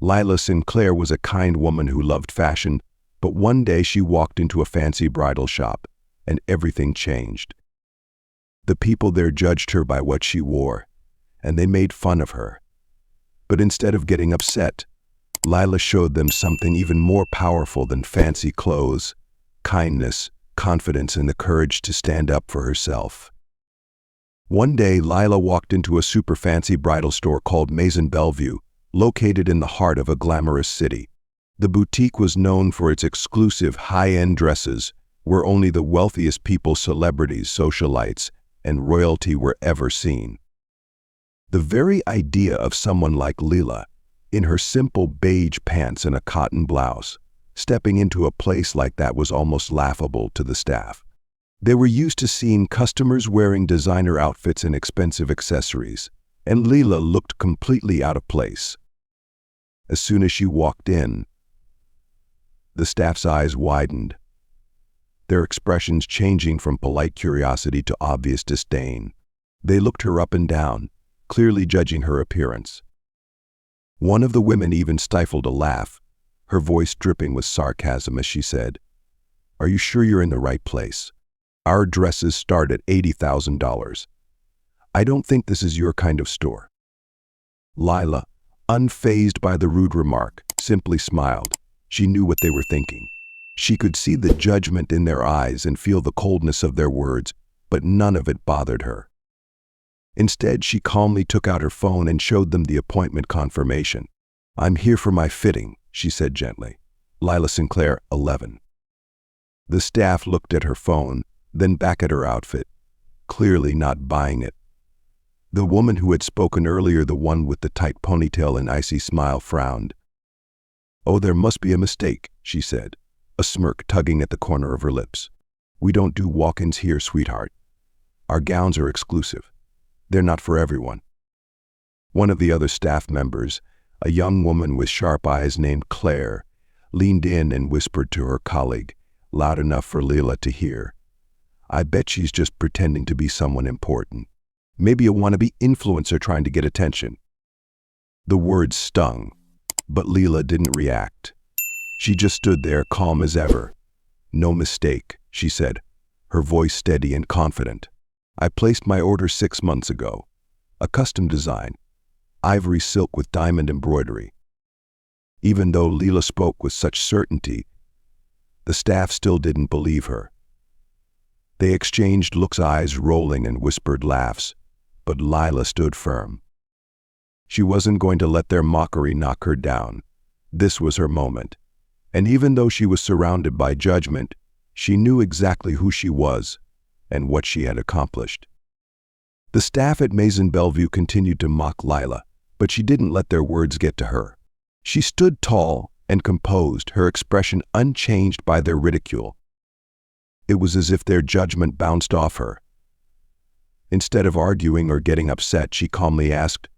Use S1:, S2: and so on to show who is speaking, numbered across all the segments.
S1: Lila Sinclair was a kind woman who loved fashion, but one day she walked into a fancy bridal shop, and everything changed. The people there judged her by what she wore, and they made fun of her. But instead of getting upset, Lila showed them something even more powerful than fancy clothes: kindness, confidence, and the courage to stand up for herself. One day, Lila walked into a super fancy bridal store called Maison Bellevue, located in the heart of a glamorous city. The boutique was known for its exclusive high-end dresses, where only the wealthiest people, celebrities, socialites, and royalty were ever seen. The very idea of someone like Lila, in her simple beige pants and a cotton blouse, stepping into a place like that was almost laughable to the staff. They were used to seeing customers wearing designer outfits and expensive accessories, and Lila looked completely out of place. As soon as she walked in, the staff's eyes widened, their expressions changing from polite curiosity to obvious disdain. They looked her up and down, clearly judging her appearance. One of the women even stifled a laugh, her voice dripping with sarcasm as she said, "Are you sure you're in the right place? Our dresses start at $80,000. I don't think this is your kind of store." Lila, unfazed by the rude remark, simply smiled. She knew what they were thinking. She could see the judgment in their eyes and feel the coldness of their words, but none of it bothered her. Instead, she calmly took out her phone and showed them the appointment confirmation. "I'm here for my fitting," she said gently. "Lila Sinclair, 11. The staff looked at her phone, then back at her outfit, clearly not buying it. The woman who had spoken earlier, the one with the tight ponytail and icy smile, frowned. "Oh, there must be a mistake," she said, a smirk tugging at the corner of her lips. "We don't do walk-ins here, sweetheart. Our gowns are exclusive. They're not for everyone." One of the other staff members, a young woman with sharp eyes named Claire, leaned in and whispered to her colleague, loud enough for Lila to hear, "I bet she's just pretending to be someone important. Maybe a wannabe influencer trying to get attention." The words stung, but Lila didn't react. She just stood there, calm as ever. "No mistake," she said, her voice steady and confident. "I placed my order 6 months ago. A custom design, ivory silk with diamond embroidery." Even though Lila spoke with such certainty, the staff still didn't believe her. They exchanged looks, eyes rolling, and whispered laughs, but Lila stood firm. She wasn't going to let their mockery knock her down. This was her moment. And even though she was surrounded by judgment, she knew exactly who she was and what she had accomplished. The staff at Maison Bellevue continued to mock Lila, but she didn't let their words get to her. She stood tall and composed, her expression unchanged by their ridicule. It was as if their judgment bounced off her. Instead of arguing or getting upset, she calmly asked,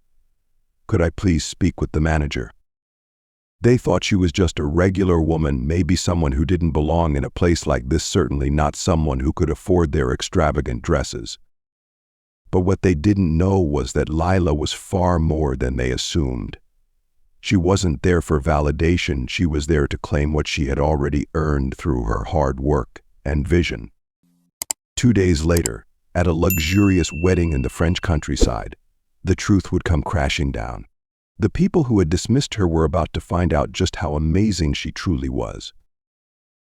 S1: "Could I please speak with the manager?" They thought she was just a regular woman, maybe someone who didn't belong in a place like this, certainly not someone who could afford their extravagant dresses. But what they didn't know was that Lila was far more than they assumed. She wasn't there for validation, she was there to claim what she had already earned through her hard work and vision. 2 days later, at a luxurious wedding in the French countryside, the truth would come crashing down. The people who had dismissed her were about to find out just how amazing she truly was.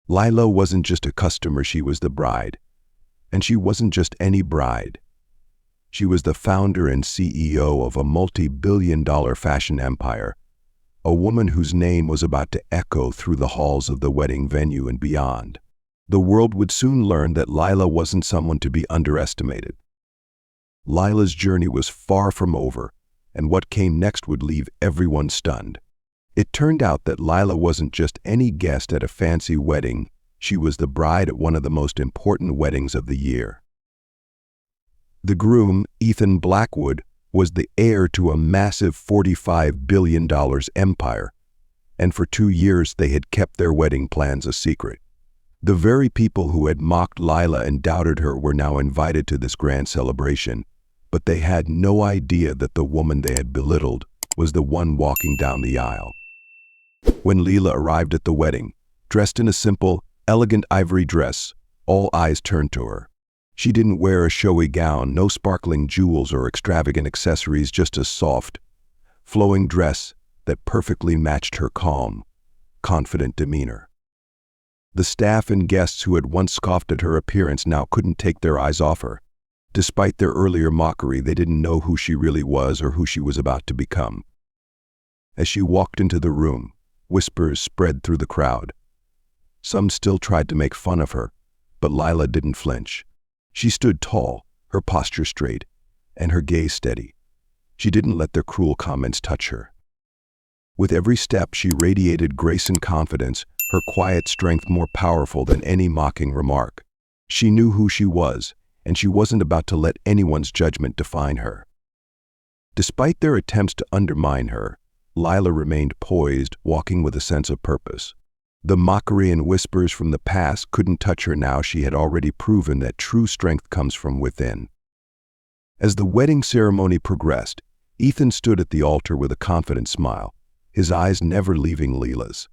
S1: Lila wasn't just a customer, she was the bride. And she wasn't just any bride. She was the founder and CEO of a multi-billion-dollar fashion empire, a woman whose name was about to echo through the halls of the wedding venue and beyond. The world would soon learn that Lila wasn't someone to be underestimated. Lila's journey was far from over, and what came next would leave everyone stunned. It turned out that Lila wasn't just any guest at a fancy wedding, she was the bride at one of the most important weddings of the year. The groom, Ethan Blackwood, was the heir to a massive $45 billion empire, and for 2 years they had kept their wedding plans a secret. The very people who had mocked Lila and doubted her were now invited to this grand celebration, but they had no idea that the woman they had belittled was the one walking down the aisle. When Lila arrived at the wedding, dressed in a simple, elegant ivory dress, all eyes turned to her. She didn't wear a showy gown, no sparkling jewels or extravagant accessories, just a soft, flowing dress that perfectly matched her calm, confident demeanor. The staff and guests who had once scoffed at her appearance now couldn't take their eyes off her. Despite their earlier mockery, they didn't know who she really was or who she was about to become. As she walked into the room, whispers spread through the crowd. Some still tried to make fun of her, but Lila didn't flinch. She stood tall, her posture straight, and her gaze steady. She didn't let their cruel comments touch her. With every step, she radiated grace and confidence, her quiet strength more powerful than any mocking remark. She knew who she was, and she wasn't about to let anyone's judgment define her. Despite their attempts to undermine her, Lila remained poised, walking with a sense of purpose. The mockery and whispers from the past couldn't touch her now. She had already proven that true strength comes from within. As the wedding ceremony progressed, Ethan stood at the altar with a confident smile, his eyes never leaving Lila's.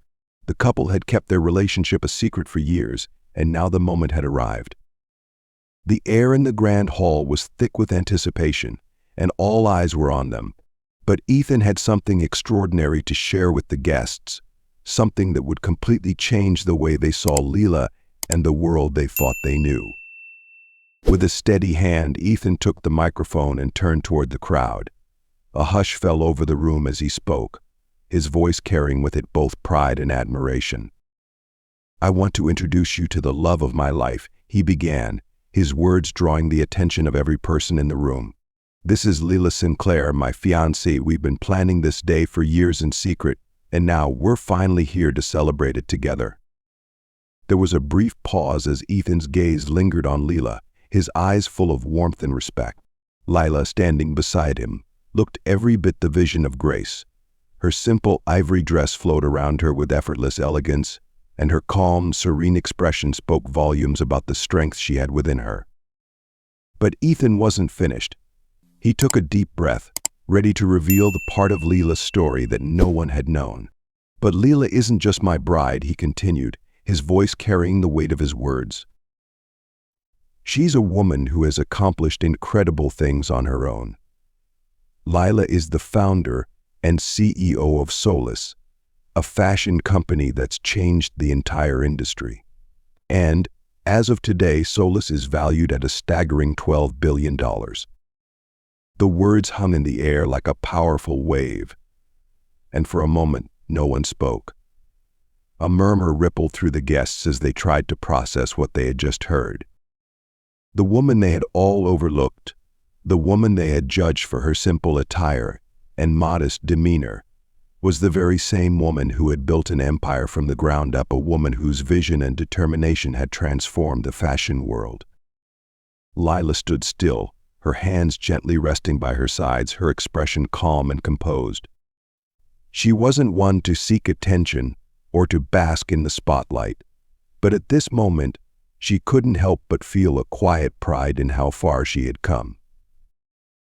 S1: The couple had kept their relationship a secret for years, and now the moment had arrived. The air in the grand hall was thick with anticipation, and all eyes were on them. But Ethan had something extraordinary to share with the guests, something that would completely change the way they saw Lila and the world they thought they knew. With a steady hand, Ethan took the microphone and turned toward the crowd. A hush fell over the room as he spoke, his voice carrying with it both pride and admiration. "I want to introduce you to the love of my life," he began, his words drawing the attention of every person in the room. "This is Lila Sinclair, my fiancée. We've been planning this day for years in secret, and now we're finally here to celebrate it together." There was a brief pause as Ethan's gaze lingered on Lila, his eyes full of warmth and respect. Lila, standing beside him, looked every bit the vision of grace. Her simple ivory dress flowed around her with effortless elegance, and her calm, serene expression spoke volumes about the strength she had within her. But Ethan wasn't finished. He took a deep breath, ready to reveal the part of Lila's story that no one had known. "But Lila isn't just my bride," he continued, his voice carrying the weight of his words. "She's a woman who has accomplished incredible things on her own. Lila is the founder and CEO of Solace, a fashion company that's changed the entire industry. And, as of today, Solace is valued at a staggering $12 billion. The words hung in the air like a powerful wave, and for a moment, no one spoke. A murmur rippled through the guests as they tried to process what they had just heard. The woman they had all overlooked, the woman they had judged for her simple attire and modest demeanor, was the very same woman who had built an empire from the ground up, a woman whose vision and determination had transformed the fashion world. Lila stood still, her hands gently resting by her sides, her expression calm and composed. She wasn't one to seek attention or to bask in the spotlight, but at this moment, she couldn't help but feel a quiet pride in how far she had come.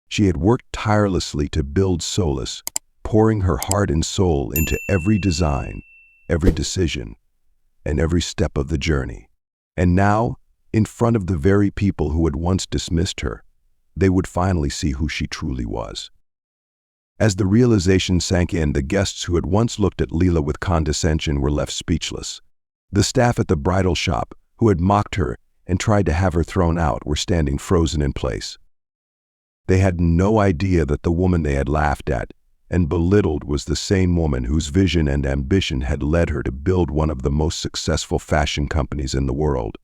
S1: She had worked tirelessly to build Solace, pouring her heart and soul into every design, every decision, and every step of the journey. And now, in front of the very people who had once dismissed her, they would finally see who she truly was. As the realization sank in, the guests who had once looked at Lila with condescension were left speechless. The staff at the bridal shop, who had mocked her and tried to have her thrown out, were standing frozen in place. They had no idea that the woman they had laughed at and belittled was the same woman whose vision and ambition had led her to build one of the most successful fashion companies in the world.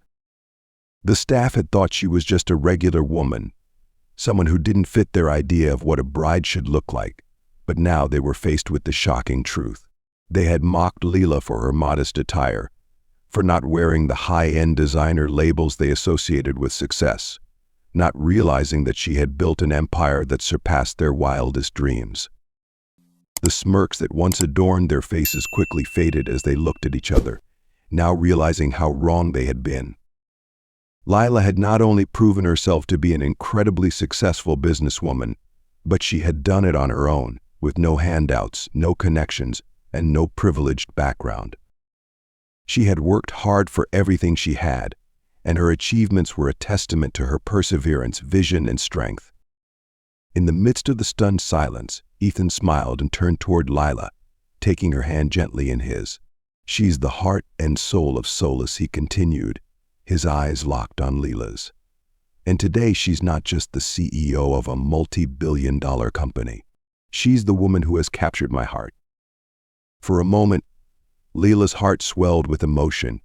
S1: The staff had thought she was just a regular woman, someone who didn't fit their idea of what a bride should look like, but now they were faced with the shocking truth. They had mocked Lila for her modest attire, for not wearing the high-end designer labels they associated with success, not realizing that she had built an empire that surpassed their wildest dreams. The smirks that once adorned their faces quickly faded as they looked at each other, now realizing how wrong they had been. Lila had not only proven herself to be an incredibly successful businesswoman, but she had done it on her own, with no handouts, no connections, and no privileged background. She had worked hard for everything she had, and her achievements were a testament to her perseverance, vision, and strength. In the midst of the stunned silence, Ethan smiled and turned toward Lila, taking her hand gently in his. "She's the heart and soul of Solace," he continued, his eyes locked on Lila's. "And today she's not just the CEO of a multi-billion-dollar company. She's the woman who has captured my heart." For a moment, Lila's heart swelled with emotion.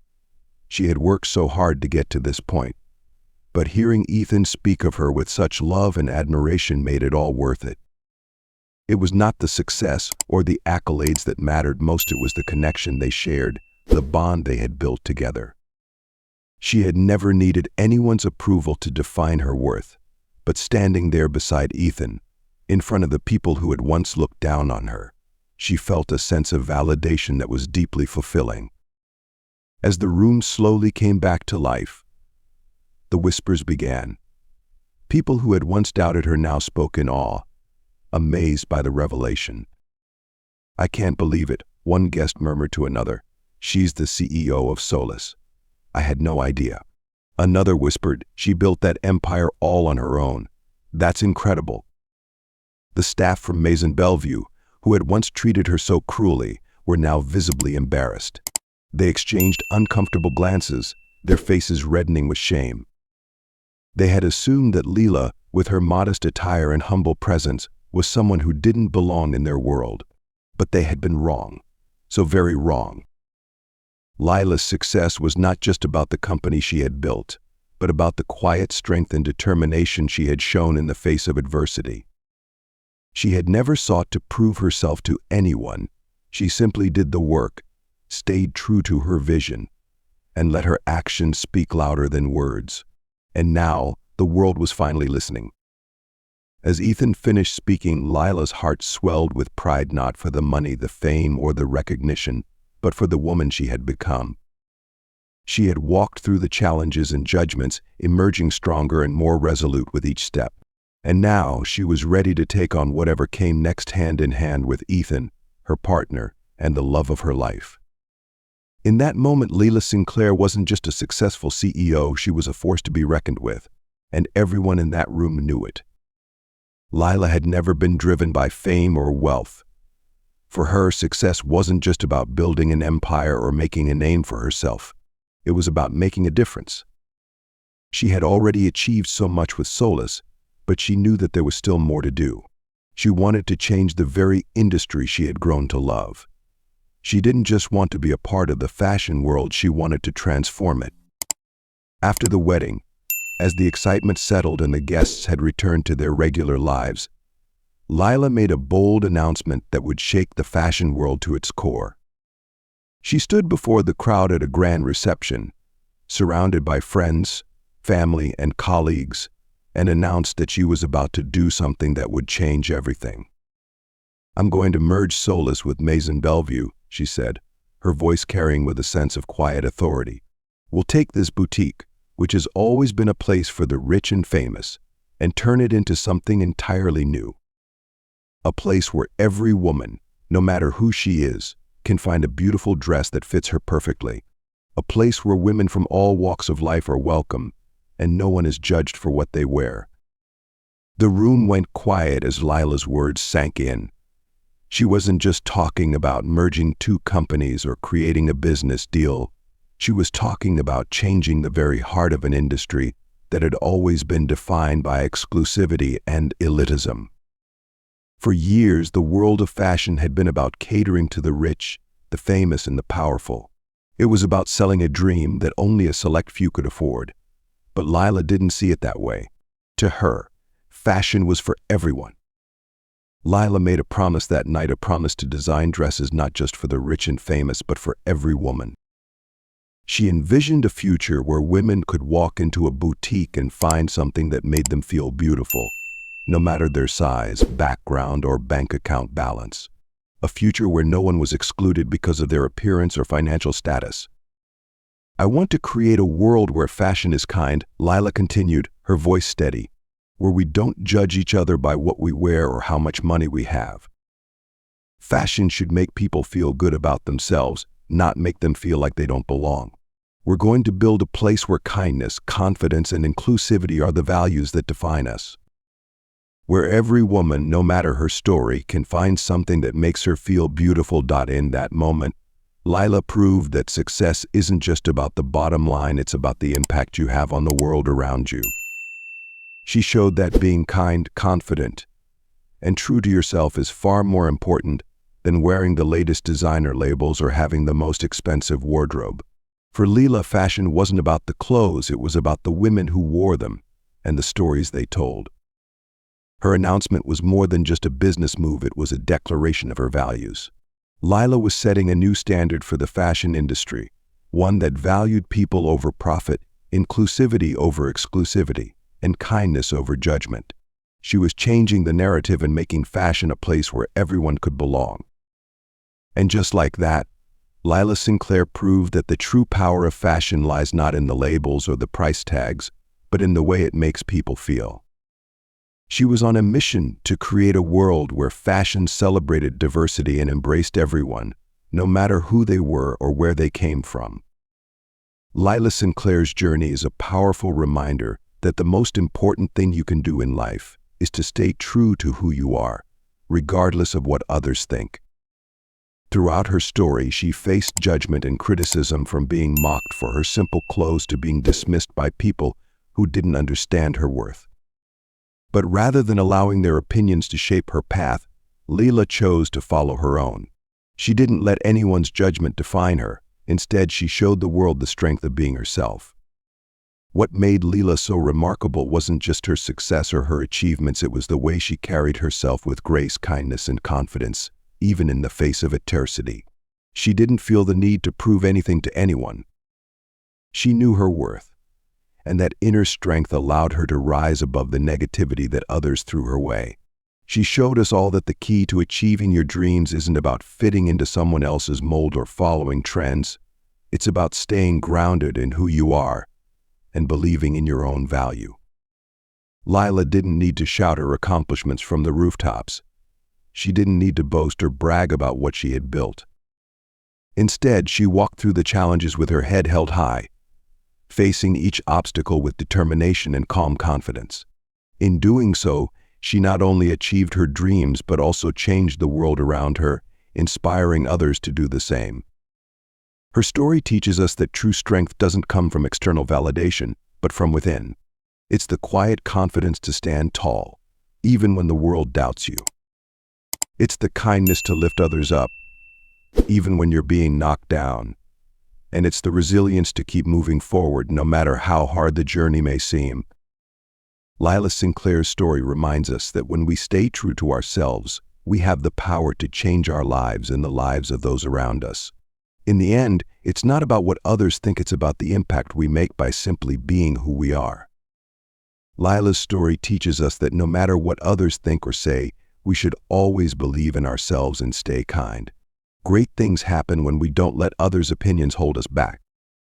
S1: She had worked so hard to get to this point, but hearing Ethan speak of her with such love and admiration made it all worth it. It was not the success or the accolades that mattered most, it was the connection they shared, the bond they had built together. She had never needed anyone's approval to define her worth, but standing there beside Ethan, in front of the people who had once looked down on her, she felt a sense of validation that was deeply fulfilling. As the room slowly came back to life, the whispers began. People who had once doubted her now spoke in awe, amazed by the revelation. "I can't believe it," one guest murmured to another. "She's the CEO of Solace. I had no idea." Another whispered, "She built that empire all on her own. That's incredible." The staff from Maison Bellevue, who had once treated her so cruelly, were now visibly embarrassed. They exchanged uncomfortable glances, their faces reddening with shame. They had assumed that Lila, with her modest attire and humble presence, was someone who didn't belong in their world. But they had been wrong, so very wrong. Lila's success was not just about the company she had built, but about the quiet strength and determination she had shown in the face of adversity. She had never sought to prove herself to anyone. She simply did the work, stayed true to her vision, and let her actions speak louder than words. And now, the world was finally listening. As Ethan finished speaking, Lila's heart swelled with pride, not for the money, the fame, or the recognition, but for the woman she had become. She had walked through the challenges and judgments, emerging stronger and more resolute with each step. And now she was ready to take on whatever came next, hand in hand with Ethan, her partner, and the love of her life. In that moment, Lila Sinclair wasn't just a successful CEO, she was a force to be reckoned with, and everyone in that room knew it. Lila had never been driven by fame or wealth. For her, success wasn't just about building an empire or making a name for herself. It was about making a difference. She had already achieved so much with Solace, but she knew that there was still more to do. She wanted to change the very industry she had grown to love. She didn't just want to be a part of the fashion world, she wanted to transform it. After the wedding, as the excitement settled and the guests had returned to their regular lives, Lila made a bold announcement that would shake the fashion world to its core. She stood before the crowd at a grand reception, surrounded by friends, family, and colleagues, and announced that she was about to do something that would change everything. "I'm going to merge Solace with Maison Bellevue," she said, her voice carrying with a sense of quiet authority. "We'll take this boutique, which has always been a place for the rich and famous, and turn it into something entirely new. A place where every woman, no matter who she is, can find a beautiful dress that fits her perfectly. A place where women from all walks of life are welcome, and no one is judged for what they wear." The room went quiet as Lila's words sank in. She wasn't just talking about merging two companies or creating a business deal. She was talking about changing the very heart of an industry that had always been defined by exclusivity and elitism. For years, the world of fashion had been about catering to the rich, the famous, and the powerful. It was about selling a dream that only a select few could afford. But Lila didn't see it that way. To her, fashion was for everyone. Lila made a promise that night, a promise to design dresses not just for the rich and famous, but for every woman. She envisioned a future where women could walk into a boutique and find something that made them feel beautiful, no matter their size, background, or bank account balance. A future where no one was excluded because of their appearance or financial status. "I want to create a world where fashion is kind," Lila continued, her voice steady, "where we don't judge each other by what we wear or how much money we have. Fashion should make people feel good about themselves, not make them feel like they don't belong. We're going to build a place where kindness, confidence, and inclusivity are the values that define us. Where every woman, no matter her story, can find something that makes her feel beautiful. In that moment, Lila proved that success isn't just about the bottom line, it's about the impact you have on the world around you. She showed that being kind, confident, and true to yourself is far more important than wearing the latest designer labels or having the most expensive wardrobe. For Lila, fashion wasn't about the clothes, it was about the women who wore them and the stories they told. Her announcement was more than just a business move, it was a declaration of her values. Lila was setting a new standard for the fashion industry, one that valued people over profit, inclusivity over exclusivity, and kindness over judgment. She was changing the narrative and making fashion a place where everyone could belong. And just like that, Lila Sinclair proved that the true power of fashion lies not in the labels or the price tags, but in the way it makes people feel. She was on a mission to create a world where fashion celebrated diversity and embraced everyone, no matter who they were or where they came from. Lila Sinclair's journey is a powerful reminder that the most important thing you can do in life is to stay true to who you are, regardless of what others think. Throughout her story, she faced judgment and criticism, from being mocked for her simple clothes to being dismissed by people who didn't understand her worth. But rather than allowing their opinions to shape her path, Lila chose to follow her own. She didn't let anyone's judgment define her. Instead, she showed the world the strength of being herself. What made Lila so remarkable wasn't just her success or her achievements, it was the way she carried herself with grace, kindness, and confidence, even in the face of adversity. She didn't feel the need to prove anything to anyone. She knew her worth, and that inner strength allowed her to rise above the negativity that others threw her way. She showed us all that the key to achieving your dreams isn't about fitting into someone else's mold or following trends. It's about staying grounded in who you are and believing in your own value. Lila didn't need to shout her accomplishments from the rooftops. She didn't need to boast or brag about what she had built. Instead, she walked through the challenges with her head held high, facing each obstacle with determination and calm confidence. In doing so, she not only achieved her dreams but also changed the world around her, inspiring others to do the same. Her story teaches us that true strength doesn't come from external validation, but from within. It's the quiet confidence to stand tall, even when the world doubts you. It's the kindness to lift others up, even when you're being knocked down. And it's the resilience to keep moving forward no matter how hard the journey may seem. Lila Sinclair's story reminds us that when we stay true to ourselves, we have the power to change our lives and the lives of those around us. In the end, it's not about what others think, it's about the impact we make by simply being who we are. Lila's story teaches us that no matter what others think or say, we should always believe in ourselves and stay kind. Great things happen when we don't let others' opinions hold us back.